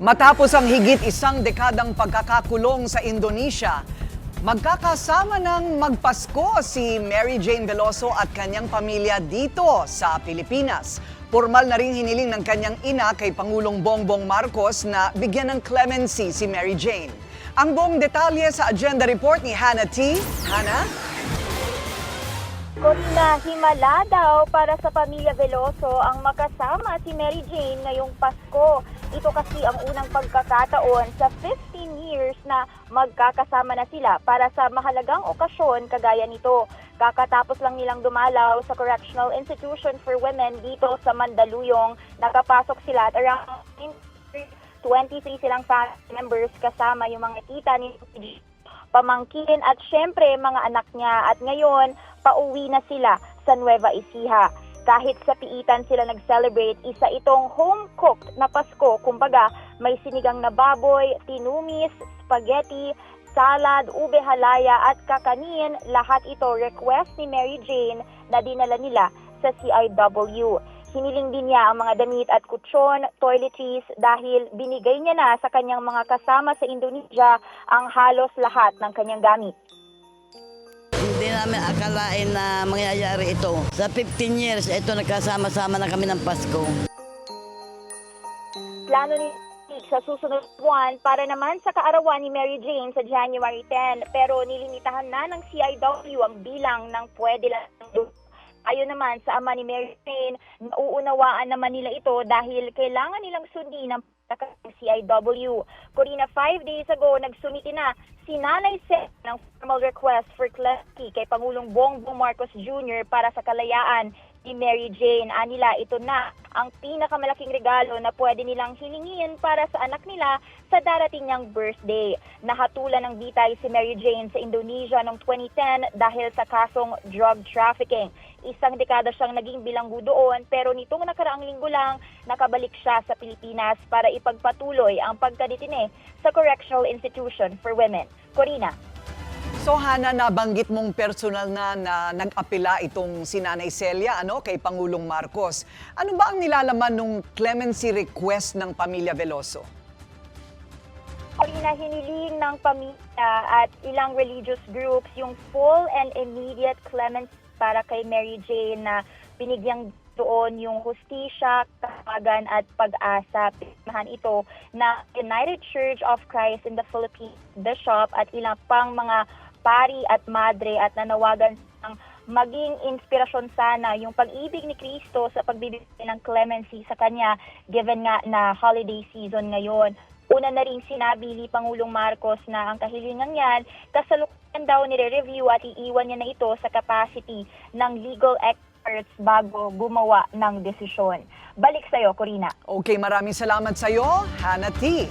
Matapos ang higit isang dekadang pagkakakulong sa Indonesia, magkakasama ng magpasko si Mary Jane Veloso at kanyang pamilya dito sa Pilipinas. Formal na ring hiniling ng kanyang ina kay Pangulong Bongbong Marcos na bigyan ng clemency si Mary Jane. Ang buong detalye sa agenda report ni Hannah T. Hannah? Corina, himala daw para sa pamilya Veloso ang makasama si Mary Jane ngayong Pasko. Ito kasi ang unang pagkakataon sa 15 years na magkakasama na sila para sa mahalagang okasyon kagaya nito. Kakatapos lang nilang dumalaw sa Correctional Institution for Women dito sa Mandaluyong. Nakapasok sila at around 23 silang family members kasama yung mga tita ni pamangkin at syempre mga anak niya. At ngayon, pauwi na sila sa Nueva Ecija. Kahit sa piitan sila nag-celebrate, isa itong home-cooked na Pasko. Kumbaga, may sinigang na baboy, tinumis, spaghetti, salad, ube halaya at kakanin. Lahat ito request ni Mary Jane na dinala nila sa CIW. Hiniling din niya ang mga damit at kutsyon, toiletries dahil binigay niya na sa kanyang mga kasama sa Indonesia ang halos lahat ng kanyang gamit. Hindi namin akalain na mangyayari ito. Sa 15 years, ito nagkasama-sama na kami ng Pasko. Plano ni sa susunod buwan para naman sa kaarawan ni Mary Jane sa January 10. Pero nilimitahan na ng CIW ang bilang ng pwede lang. Ayon naman sa ama ni Mary Jane, nauunawaan naman nila ito dahil kailangan nilang sundin ang CIW. Corina, 5 days ago, nagsumiti na si Nanay Seth ng formal request for clemency kay Pangulong Bongbong Marcos Jr. para sa kalayaan ni Mary Jane. Anila, ito na ang pinakamalaking regalo na pwede nilang hilingin para sa anak nila sa darating niyang birthday. Nahatulan ng bitay si Mary Jane sa Indonesia noong 2010 dahil sa kasong drug trafficking. Isang dekada siyang naging bilanggo doon pero nitong nakaraang linggo lang nakabalik siya sa Pilipinas para ipagpatuloy ang pagkadetine sa Correctional Institution for Women. Corina. So Hannah, nabanggit mong personal na nag-apela itong si Nanay Celia kay Pangulong Marcos. Ano ba ang nilalaman ng clemency request ng pamilya Veloso? Corina, hiniling ng pamilya at ilang religious groups yung full and immediate clemency para kay Mary Jane na binigyang doon yung hustisya, kapagan at pag-asa. Pinahan ito na United Church of Christ in the Philippines Bishop at ilang pang mga pari at madre at nanawagan ng maging inspirasyon sana yung pag-ibig ni Kristo sa pagbibigay ng clemency sa kanya given nga na holiday season ngayon. Una na rin sinabi ni Pangulong Marcos na ang kahilingan yan kasalukuyan daw nire-review at iiwan niya na ito sa capacity ng legal experts bago gumawa ng desisyon. Balik sa'yo, Corina. Okay, maraming salamat sa'yo, Hannah T.